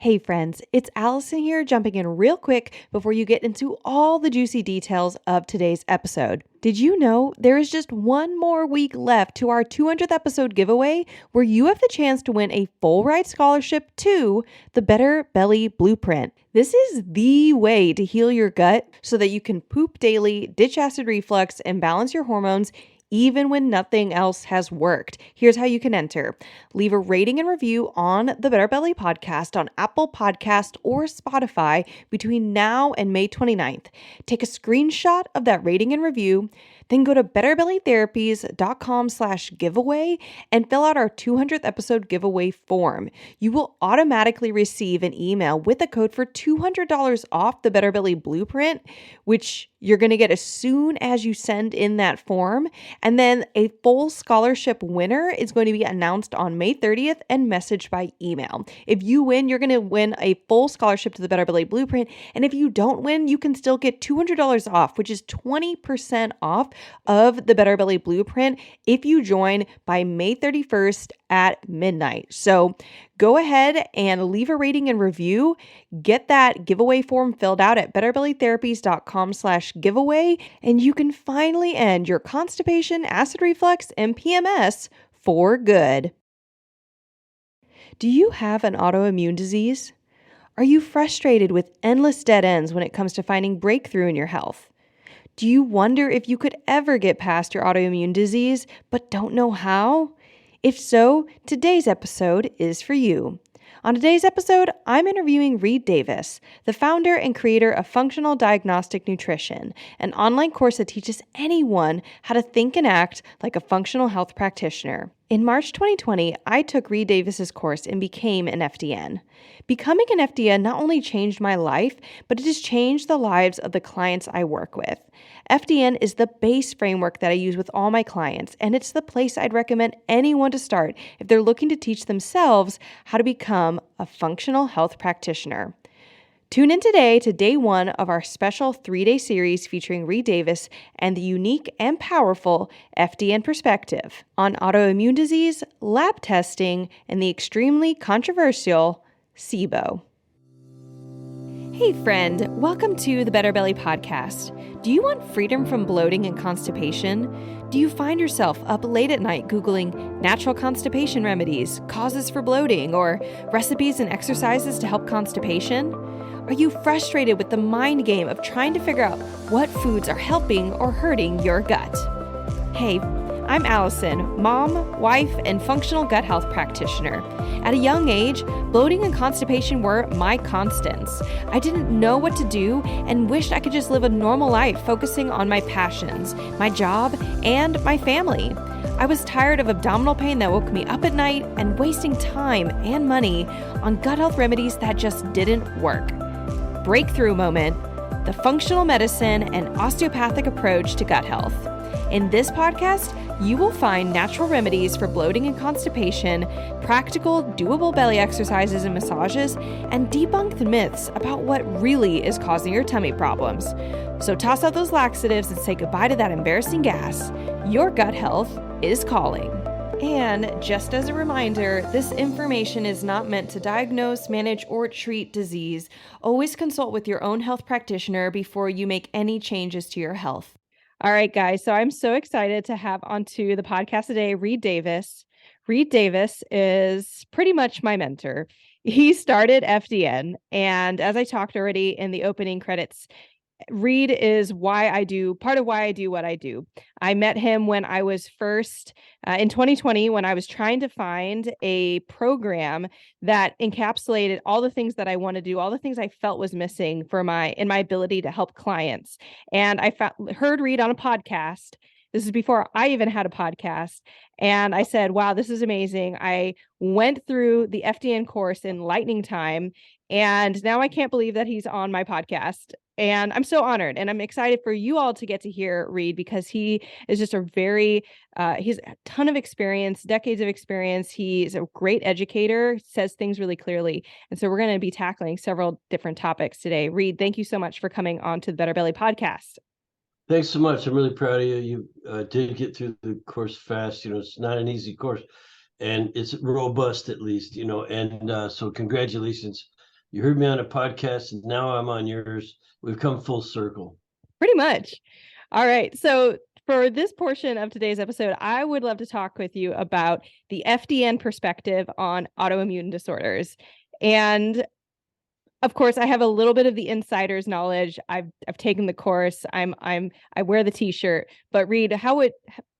Hey friends, it's Allison here, jumping in real quick before you get into all the juicy details of today's episode. Did you know there is just one more week left to our 200th episode giveaway where you have the chance to win a full ride scholarship to the Better Belly Blueprint? This is the way to heal your gut so that you can poop daily, ditch acid reflux, and balance your hormones even when nothing else has worked. Here's how you can enter. Leave a rating and review on the Better Belly podcast on Apple Podcast or Spotify between now and May 29th. Take a screenshot of that rating and review, then go to betterbellytherapies.com/giveaway and fill out our 200th episode giveaway form. You will automatically receive an email with a code for $200 off the Better Belly Blueprint, which you're going to get as soon as you send in that form. And then a full scholarship winner is going to be announced on May 30th and messaged by email. If you win, you're going to win a full scholarship to the Better Belly Blueprint. And if you don't win, you can still get $200 off, which is 20% off of the Better Belly Blueprint if you join by May 31st at midnight. So go ahead and leave a rating and review. Get that giveaway form filled out at betterbellytherapies.com/giveaway, and you can finally end your constipation, acid reflux, and PMS for good. Do you have an autoimmune disease? Are you frustrated with endless dead ends when it comes to finding breakthrough in your health? Do you wonder if you could ever get past your autoimmune disease but don't know how? If so, today's episode is for you. On today's episode, I'm interviewing Reed Davis, the founder and creator of Functional Diagnostic Nutrition, an online course that teaches anyone how to think and act like a functional health practitioner. In March 2020, I took Reed Davis's course and became an FDN. Becoming an FDN not only changed my life, but it has changed the lives of the clients I work with. FDN is the base framework that I use with all my clients, and it's the place I'd recommend anyone to start if they're looking to teach themselves how to become a functional health practitioner. Tune in today to day one of our special 3-day series featuring Reed Davis and the unique and powerful FDN perspective on autoimmune disease, lab testing, and the extremely controversial SIBO. Hey friend, welcome to the Better Belly podcast. Do you want freedom from bloating and constipation? Do you find yourself up late at night Googling natural constipation remedies, causes for bloating, or recipes and exercises to help constipation? Are you frustrated with the mind game of trying to figure out what foods are helping or hurting your gut? Hey, I'm Allison, mom, wife, and functional gut health practitioner. At a young age, bloating and constipation were my constants. I didn't know what to do and wished I could just live a normal life focusing on my passions, my job, and my family. I was tired of abdominal pain that woke me up at night and wasting time and money on gut health remedies that just didn't work. Breakthrough moment, the functional medicine and osteopathic approach to gut health. In this podcast, you will find natural remedies for bloating and constipation, practical, doable belly exercises and massages, and debunk the myths about what really is causing your tummy problems. So toss out those laxatives and say goodbye to that embarrassing gas. Your gut health is calling. And just as a reminder, this information is not meant to diagnose, manage, or treat disease. Always consult with your own health practitioner before you make any changes to your health. All right, guys. So I'm so excited to have onto the podcast today, Reed Davis. Reed Davis is pretty much my mentor. He started FDN. And as I talked already in the opening credits, Reed is part of why I do what I do. I met him when I was first in 2020, when I was trying to find a program that encapsulated all the things that I want to do, all the things I felt was missing in my ability to help clients. And I heard Reed on a podcast. This is before I even had a podcast. And I said, wow, this is amazing. I went through the FDN course in lightning time. And now I can't believe that he's on my podcast. And I'm so honored, and I'm excited for you all to get to hear Reed because he is just he's a ton of experience, decades of experience. He's a great educator, says things really clearly. And so we're going to be tackling several different topics today. Reed, thank you so much for coming on to the Better Belly podcast. Thanks so much. I'm really proud of you. You did get through the course fast. It's not an easy course, and it's robust at least, and so congratulations. You heard me on a podcast, and now I'm on yours. We've come full circle. Pretty much. All right. So for this portion of today's episode, I would love to talk with you about the FDN perspective on autoimmune disorders. And of course, I have a little bit of the insider's knowledge. I've taken the course. I wear the t-shirt. But Reed,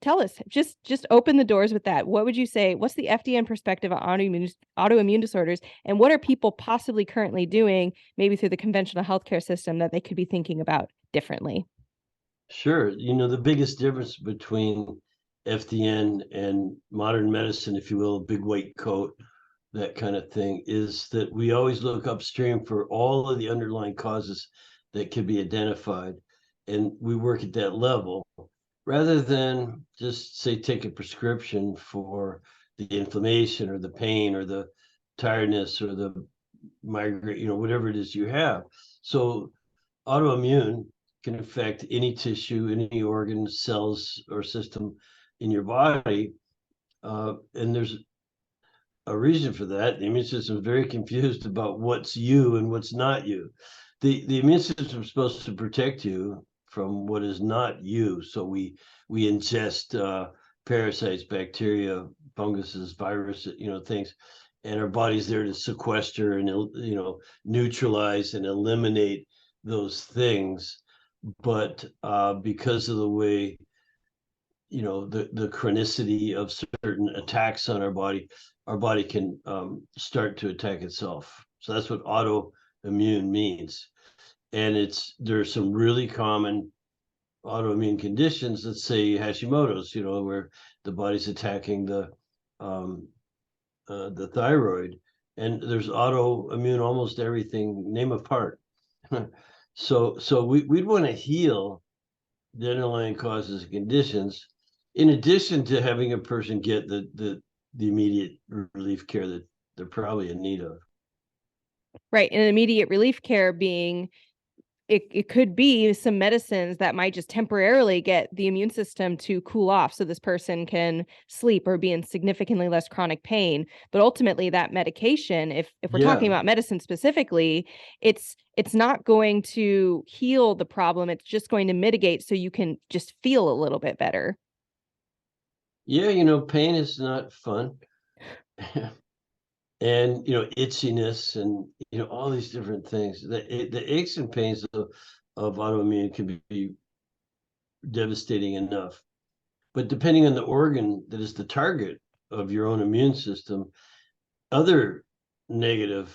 tell us, just open the doors with that. What would you say? What's the FDN perspective on autoimmune disorders, and what are people possibly currently doing, maybe through the conventional healthcare system, that they could be thinking about differently? Sure. The biggest difference between FDN and modern medicine, if you will, a big white coat, that kind of thing, is that we always look upstream for all of the underlying causes that can be identified. And we work at that level rather than just say take a prescription for the inflammation or the pain or the tiredness or the migraine, whatever it is you have. So autoimmune can affect any tissue, any organ, cells, or system in your body. And there's a reason for that. The immune system is very confused about what's you and what's not you. The immune system is supposed to protect you from what is not you. So we ingest parasites, bacteria, funguses, viruses, things, and our body's there to sequester and neutralize and eliminate those things. But because of the way the chronicity of certain attacks on our body can start to attack itself. So that's what autoimmune means. And there's some really common autoimmune conditions. Let's say Hashimoto's, where the body's attacking the thyroid, and there's autoimmune almost everything, name a part. So we'd want to heal the underlying causes and conditions, in addition to having a person get the immediate relief care that they're probably in need of. Right. And immediate relief care being it could be some medicines that might just temporarily get the immune system to cool off so this person can sleep or be in significantly less chronic pain. But ultimately that medication, if we're talking Yeah. about medicine specifically, it's not going to heal the problem. It's just going to mitigate so you can just feel a little bit better. Yeah, pain is not fun. And itchiness and all these different things. The aches and pains of autoimmune can be devastating enough. But depending on the organ that is the target of your own immune system, other negative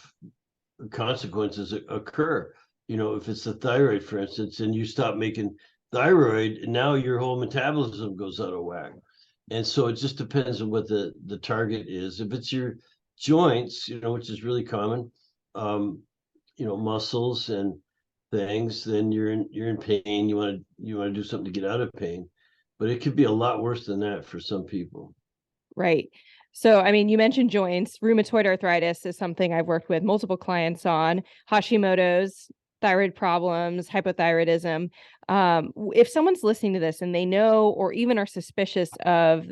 consequences occur. If it's the thyroid, for instance, and you stop making thyroid, now your whole metabolism goes out of whack. And so it just depends on what the target is. If it's your joints, which is really common, muscles and things, then you're in pain. You want to do something to get out of pain, but it could be a lot worse than that for some people. Right. So, I mean, you mentioned joints. Rheumatoid arthritis is something I've worked with multiple clients on. Hashimoto's, thyroid problems, hypothyroidism. If someone's listening to this and they know or even are suspicious of,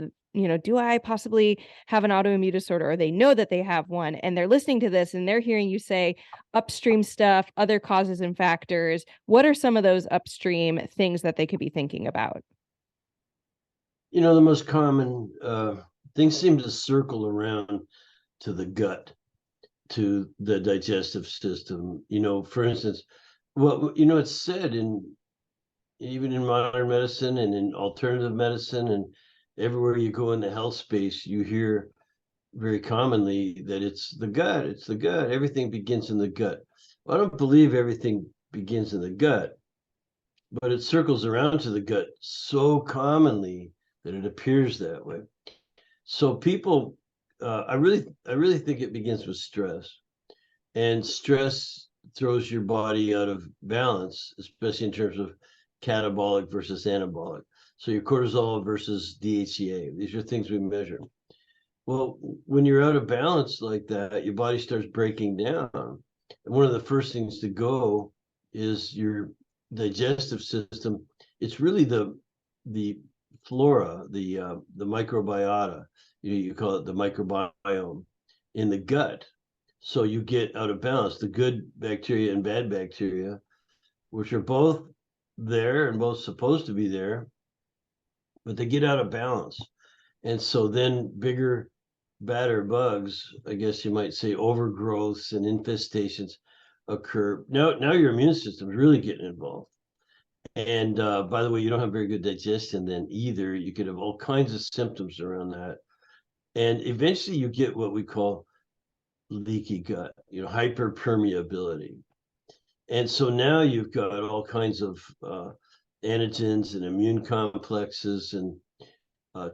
do I possibly have an autoimmune disorder, or they know that they have one, and they're listening to this and they're hearing you say upstream stuff, other causes and factors, what are some of those upstream things that they could be thinking about? The most common things seem to circle around to the gut, to the digestive system. For instance, it's said even in modern medicine and in alternative medicine and everywhere you go in the health space, you hear very commonly that it's the gut. It's the gut. Everything begins in the gut. Well, I don't believe everything begins in the gut, but it circles around to the gut so commonly that it appears that way. So people, I really think it begins with stress, and stress throws your body out of balance, especially in terms of catabolic versus anabolic. So your cortisol versus DHEA. These are things we measure. Well, when you're out of balance like that, your body starts breaking down. And one of the first things to go is your digestive system. It's really the flora, the microbiota. You call it the microbiome in the gut. So you get out of balance the good bacteria and bad bacteria, which are both there and both supposed to be there, but they get out of balance. And so then bigger, badder bugs, I guess you might say, overgrowths and infestations occur. Now your immune system is really getting involved. And by the way, you don't have very good digestion then either. You could have all kinds of symptoms around that. And eventually you get what we call leaky gut, hyperpermeability. And so now you've got all kinds of antigens and immune complexes and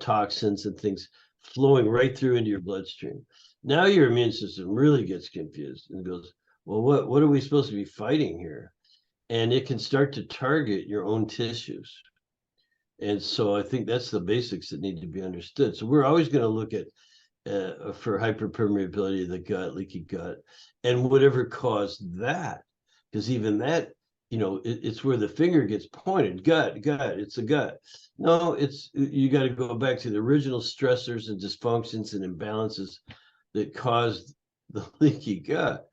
toxins and things flowing right through into your bloodstream. Now your immune system really gets confused and goes, well, what are we supposed to be fighting here? And it can start to target your own tissues. And so I think that's the basics that need to be understood. So we're always going to look at for hyperpermeability of the gut, leaky gut, and whatever caused that, because even that, it's where the finger gets pointed. Gut, it's a gut. No, you got to go back to the original stressors and dysfunctions and imbalances that caused the leaky gut.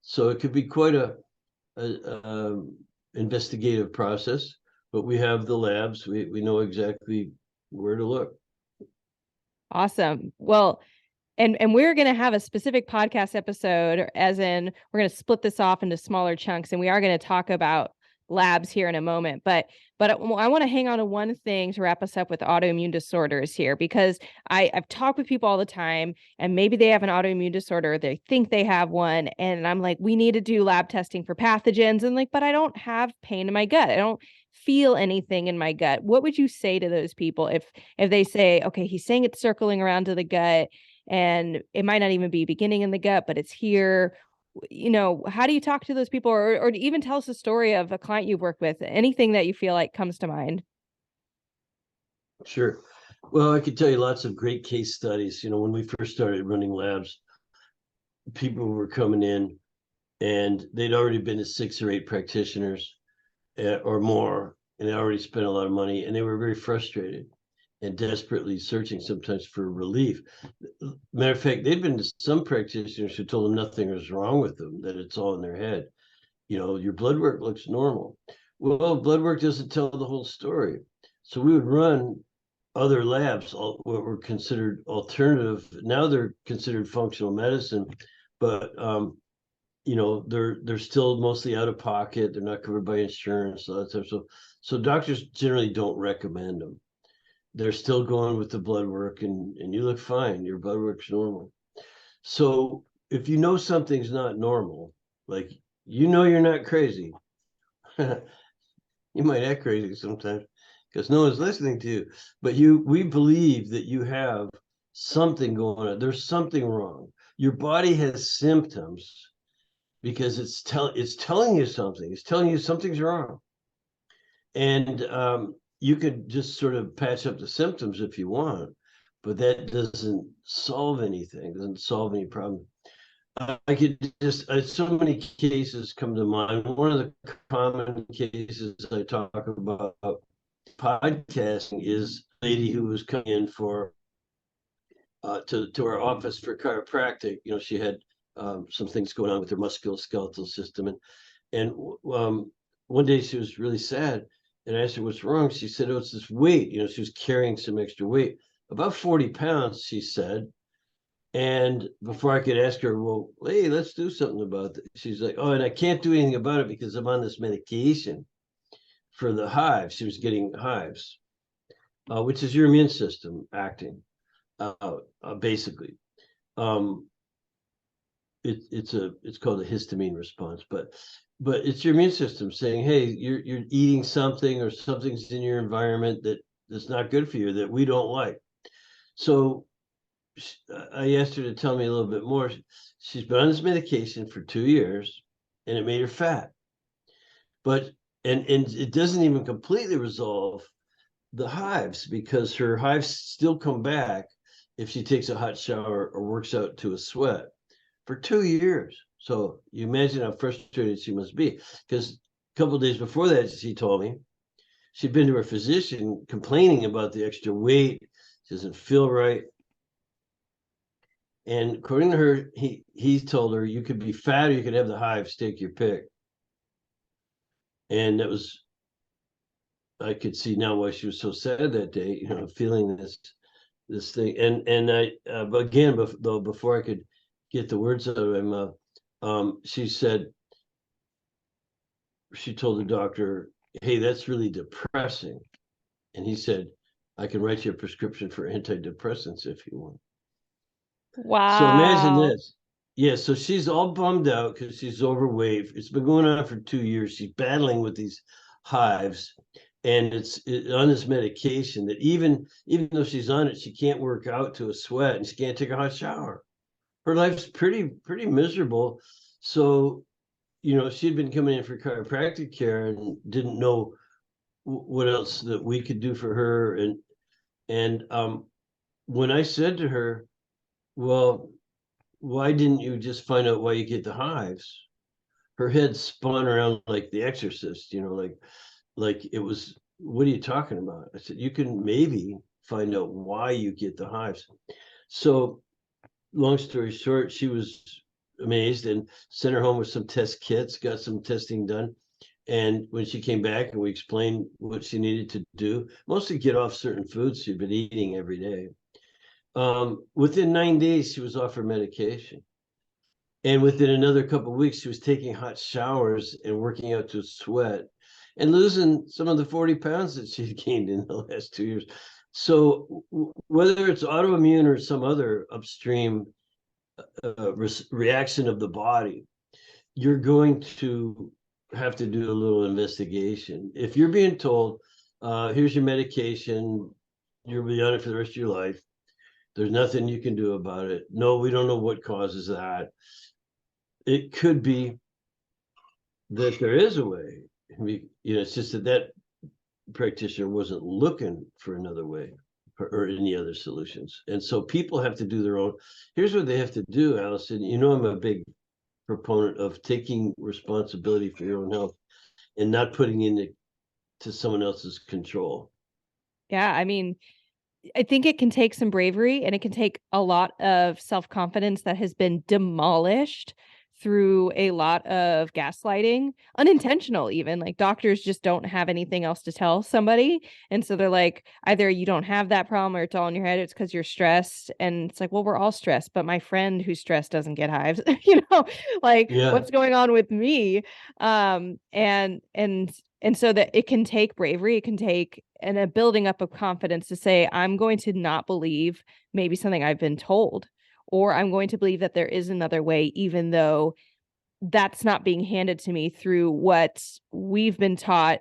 So it could be quite a investigative process, but we have the labs. We know exactly where to look. Awesome. Well, and we're going to have a specific podcast episode, as in we're going to split this off into smaller chunks, and we are going to talk about labs here in a moment. But I want to hang on to one thing to wrap us up with autoimmune disorders here, because I've talked with people all the time, and maybe they have an autoimmune disorder, they think they have one, and I'm like, we need to do lab testing for pathogens, and like, but I don't have pain in my gut. I don't feel anything in my gut. What would you say to those people if they say, okay, he's saying it's circling around to the gut, and it might not even be beginning in the gut, but it's here? How do you talk to those people, or even tell us a story of a client you've worked with, anything that you feel like comes to mind? Sure. Well, I could tell you lots of great case studies. When we first started running labs, people were coming in and they'd already been to 6 or 8 practitioners or more, and they already spent a lot of money, and they were very frustrated and desperately searching sometimes for relief. Matter of fact, they'd been to some practitioners who told them nothing was wrong with them, that it's all in their head. Your blood work looks normal. Well, blood work doesn't tell the whole story. So we would run other labs, what were considered alternative. Now they're considered functional medicine, but they're still mostly out of pocket. They're not covered by insurance, all that stuff. So doctors generally don't recommend them. They're still going with the blood work, and you look fine. Your blood work's normal. So if you know something's not normal, like you're not crazy, you might act crazy sometimes because no one's listening to you. But we believe that you have something going on. There's something wrong. Your body has symptoms because it's telling you something. It's telling you something's wrong. And you could just sort of patch up the symptoms if you want, but that doesn't solve anything. Doesn't solve any problem. I could just, so many cases come to mind. One of the common cases I talk about podcasting is a lady who was coming in for to our office for chiropractic. She had some things going on with her musculoskeletal system, and one day she was really sad, and I asked her what's wrong. She said, "Oh, it's this weight." She was carrying some extra weight, about 40 pounds, she said. And before I could ask her, well, hey, let's do something about this, she's like, oh, and I can't do anything about it because I'm on this medication for the hives. She was getting hives, which is your immune system acting basically. Um, it's called a histamine response, but it's your immune system saying, hey, you're eating something, or something's in your environment that's not good for you, that we don't like. So I asked her to tell me a little bit more. She's been on this medication for 2 years, and it made her fat. But and it doesn't even completely resolve the hives, because her hives still come back if she takes a hot shower or works out to a sweat for 2 years. So you imagine how frustrated she must be. Because a couple of days before that, she told me she'd been to her physician complaining about the extra weight. She doesn't feel right. And according to her, he told her, you could be fat or you could have the hives, take your pick. And that was, I could see now why she was so sad that day, feeling this thing. And I, but again, though, before I could get the words out of my mouth, she said, she told the doctor, hey, that's really depressing. And he said, I can write you a prescription for antidepressants if you want. So imagine Wow. this. Yeah, so she's all bummed out because she's overweight. It's been going on for 2 years. She's battling with these hives, and on this medication that even though she's on it, she can't work out to a sweat and she can't take a hot shower. Her life's pretty miserable. So, she'd been coming in for chiropractic care and didn't know what else that we could do for her. And when I said to her, well, why didn't you just find out why you get the hives? Her head spun around like The Exorcist, like it was, what are you talking about? I said, you can maybe find out why you get the hives. So long story short, she was amazed and sent her home with some test kits, got some testing done. And when she came back and we explained what she needed to do, mostly get off certain foods she'd been eating every day. Within 9 days, she was off her medication. And within another couple of weeks, she was taking hot showers and working out to sweat and losing some of the 40 pounds that she'd gained in the last 2 years. So whether it's autoimmune or some other upstream reaction of the body, you're going to have to do a little investigation. If you're being told, here's your medication, you'll be on it for the rest of your life, there's nothing you can do about it. No, we don't know what causes that. It could be that there is a way. It's just that practitioner wasn't looking for another way or any other solutions. And so people have to do their own. Here's what they have to do, Allison. I'm a big proponent of taking responsibility for your own health and not putting it to someone else's control. Yeah, I mean, I think it can take some bravery and it can take a lot of self-confidence that has been demolished through a lot of gaslighting, unintentional even. Like doctors just don't have anything else to tell somebody. And so they're like, either you don't have that problem or it's all in your head, it's because you're stressed. And it's like, well, we're all stressed, but my friend who's stressed doesn't get hives, like Yeah. what's going on with me? And so that it can take bravery, it can take and a building up of confidence to say, I'm going to not believe maybe something I've been told, or I'm going to believe that there is another way, even though that's not being handed to me through what we've been taught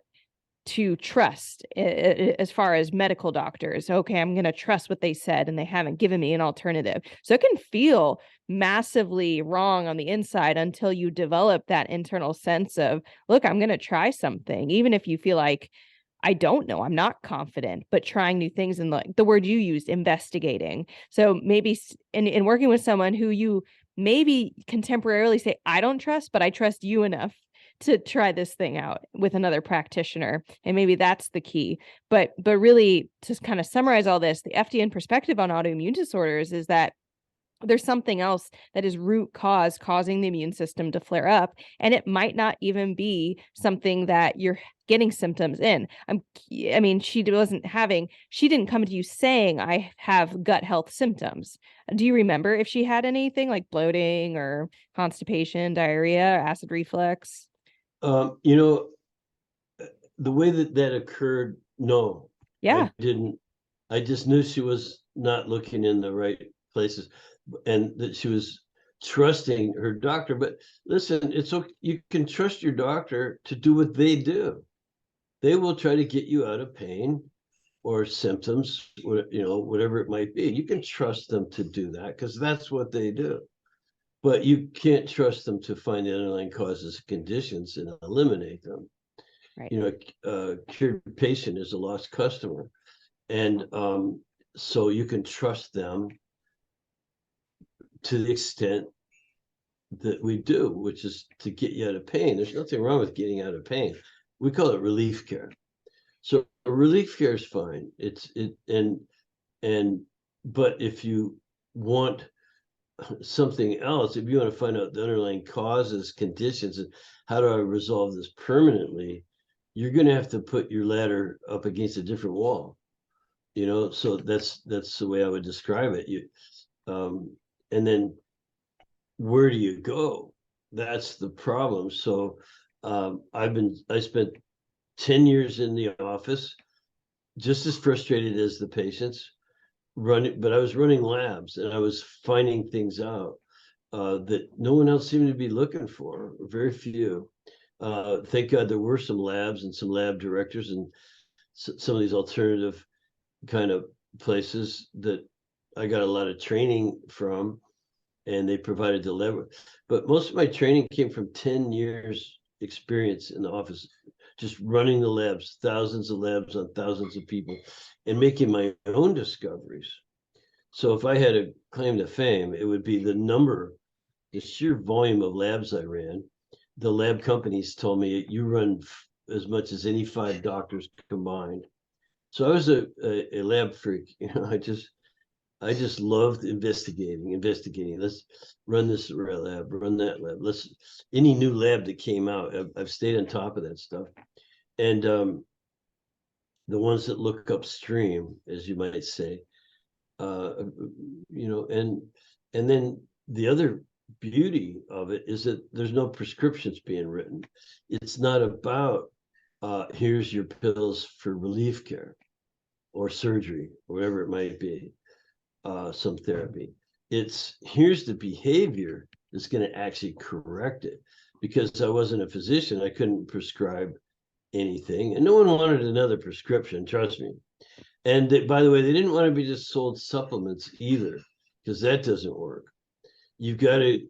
to trust as far as medical doctors. Okay, I'm going to trust what they said and they haven't given me an alternative. So it can feel massively wrong on the inside until you develop that internal sense of, look, I'm going to try something, even if you feel like I don't know, I'm not confident, but trying new things and like the word you used, investigating. So maybe in working with someone who you maybe contemporarily say, I don't trust, but I trust you enough to try this thing out with another practitioner. And maybe that's the key. But really to kind of summarize all this, the FDN perspective on autoimmune disorders is that there's something else that is root cause causing the immune system to flare up. And it might not even be something that you're getting symptoms in. I mean, she didn't come to you saying, I have gut health symptoms. Do you remember if she had anything like bloating or constipation, diarrhea, or acid reflux? Um, you know, the way that occurred, no, I Yeah. didn't. I just knew she was not looking in the right places and that she was trusting her doctor. But listen, it's okay. You can trust your doctor to do what they do. They will try to get you out of pain or symptoms, whatever it might be. You can trust them to do that because that's what they do. But you can't trust them to find the underlying causes and conditions and eliminate them. Right. Cured patient is a lost customer. And so you can trust them to the extent that we do, which is to get you out of pain. There's nothing wrong with getting out of pain. We call it relief care. So relief care is fine. But if you want something else, if you want to find out the underlying causes, conditions, and how do I resolve this permanently, you're going to have to put your ladder up against a different wall. So that's the way I would describe it. And then where do you go? That's the problem. So I spent 10 years in the office, just as frustrated as the patients running, but I was running labs and I was finding things out that no one else seemed to be looking for, very few. Thank God there were some labs and some lab directors and some of these alternative kind of places that I got a lot of training from, and they provided the lever. But most of my training came from 10 years experience in the office, just running the labs, thousands of labs on thousands of people, and making my own discoveries. So if I had a claim to fame, it would be the sheer volume of labs I ran. The lab companies told me you run as much as any 5 doctors combined. So I was a lab freak. I just loved investigating. Let's run this lab, run that lab. Any new lab that came out, I've stayed on top of that stuff. And the ones that look upstream, as you might say, and then the other beauty of it is that there's no prescriptions being written. It's not about here's your pills for relief care or surgery, or whatever it might be, some therapy. It's here's the behavior that's going to actually correct it. Because I wasn't a physician, I couldn't prescribe anything, and no one wanted another prescription, trust me. And by the way, they didn't want to be just sold supplements either, because that doesn't work. You've got to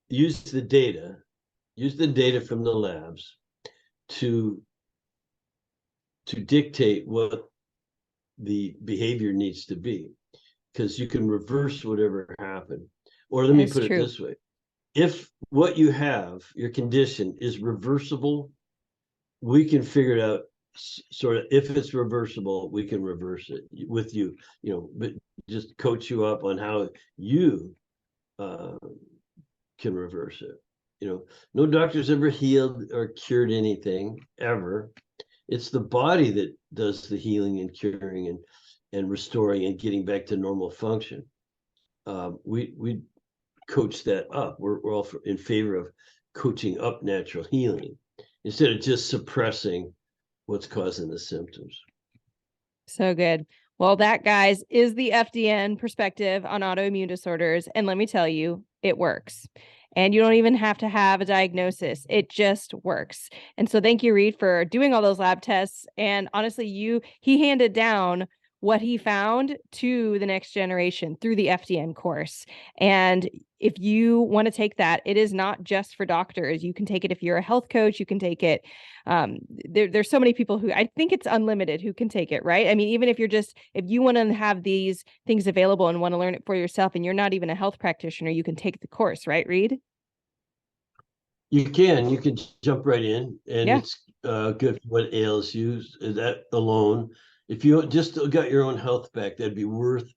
use the data from the labs to dictate what the behavior needs to be, because you can reverse whatever happened. Or let me put it this way: if what you have, your condition, is reversible, we can figure it out. Sort of, if it's reversible, we can reverse it with you, but just coach you up on how you can reverse it. No doctor's ever healed or cured anything ever. It's the body that does the healing and curing and restoring and getting back to normal function. We coach that up. We're all in favor of coaching up natural healing instead of just suppressing what's causing the symptoms. So good. Well, that, guys, is the FDN perspective on autoimmune disorders. And let me tell you, it works. And you don't even have to have a diagnosis. It just works. And so thank you, Reed, for doing all those lab tests. And honestly, he handed down what he found to the next generation through the FDN course. And if you want to take that, it is not just for doctors. You can take it if you're a health coach. You can take it. There's so many people who, I think it's unlimited, who can take it, right? I mean, even if you want to have these things available and want to learn it for yourself, and you're not even a health practitioner, you can take the course, right, Reed? You can jump right in, and it's good for what ails you. That alone, if you just got your own health back, that'd be worth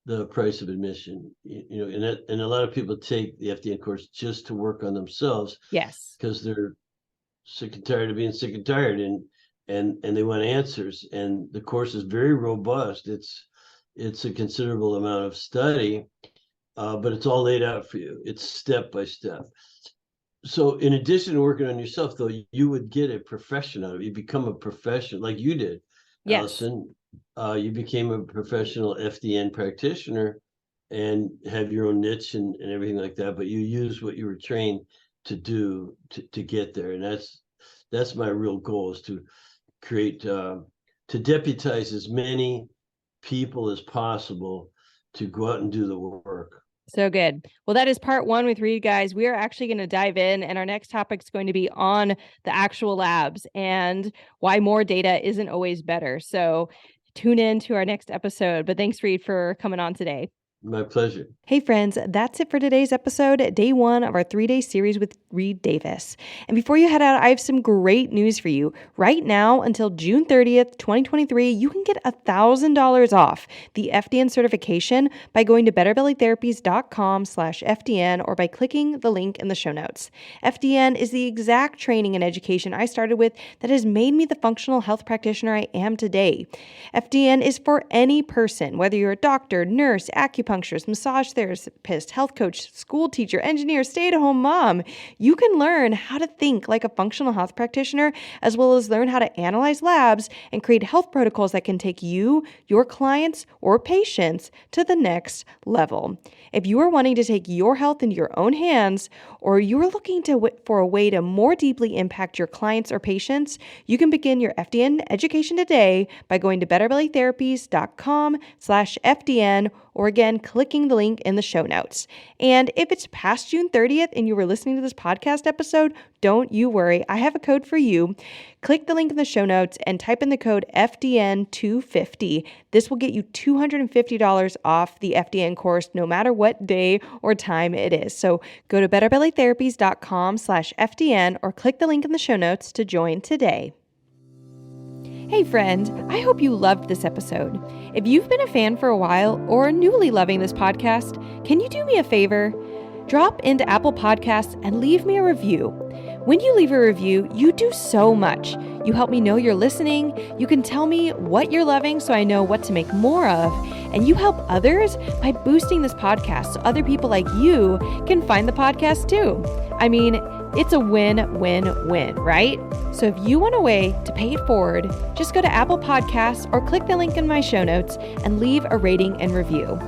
the price of admission. And a lot of people take the FDN course just to work on themselves. Yes, because they're sick and tired of being sick and tired, and they want answers. And the course is very robust. It's a considerable amount of study, but it's all laid out for you. It's step by step. So in addition to working on yourself, though, you would get a profession out of it. You become a professional, like you did, Allison. You became a professional FDN practitioner and have your own niche and everything like that. But you use what you were trained to do to get there. And that's my real goal, is to create, to deputize as many people as possible to go out and do the work. So good. Well, that is part 1 with Reed, guys. We are actually going to dive in, and our next topic is going to be on the actual labs and why more data isn't always better. So tune in to our next episode. But thanks, Reed, for coming on today. My pleasure. Hey friends, that's it for today's episode, day 1 of our 3-day series with Reed Davis. And before you head out, I have some great news for you. Right now, until June 30th, 2023, you can get $1,000 off the FDN certification by going to betterbellytherapies.com/FDN or by clicking the link in the show notes. FDN is the exact training and education I started with that has made me the functional health practitioner I am today. FDN is for any person, whether you're a doctor, nurse, acupuncturist, massage therapist, health coach, school teacher, engineer, stay-at-home mom. You can learn how to think like a functional health practitioner, as well as learn how to analyze labs and create health protocols that can take you, your clients, or patients to the next level. If you are wanting to take your health into your own hands, or you are looking for a way to more deeply impact your clients or patients, you can begin your FDN education today by going to betterbellytherapies.com/FDN or again, clicking the link in the show notes. And if it's past June 30th and you were listening to this podcast episode, don't you worry. I have a code for you. Click the link in the show notes and type in the code FDN250. This will get you $250 off the FDN course, no matter what day or time it is. So go to betterbellytherapies.com/FDN or click the link in the show notes to join today. Hey friend, I hope you loved this episode. If you've been a fan for a while or newly loving this podcast, can you do me a favor? Drop into Apple Podcasts and leave me a review. When you leave a review, you do so much. You help me know you're listening, you can tell me what you're loving so I know what to make more of, and you help others by boosting this podcast so other people like you can find the podcast too. I mean, it's a win-win-win, right? So if you want a way to pay it forward, just go to Apple Podcasts or click the link in my show notes and leave a rating and review.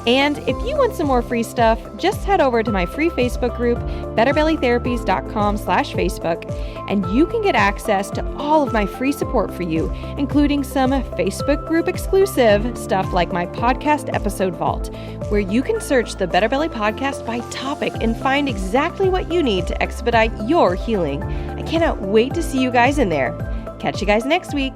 And if you want some more free stuff, just head over to my free Facebook group, betterbellytherapies.com/Facebook, and you can get access to all of my free support for you, including some Facebook group exclusive stuff like my podcast episode vault, where you can search the Better Belly podcast by topic and find exactly what you need to expedite your healing. I cannot wait to see you guys in there. Catch you guys next week.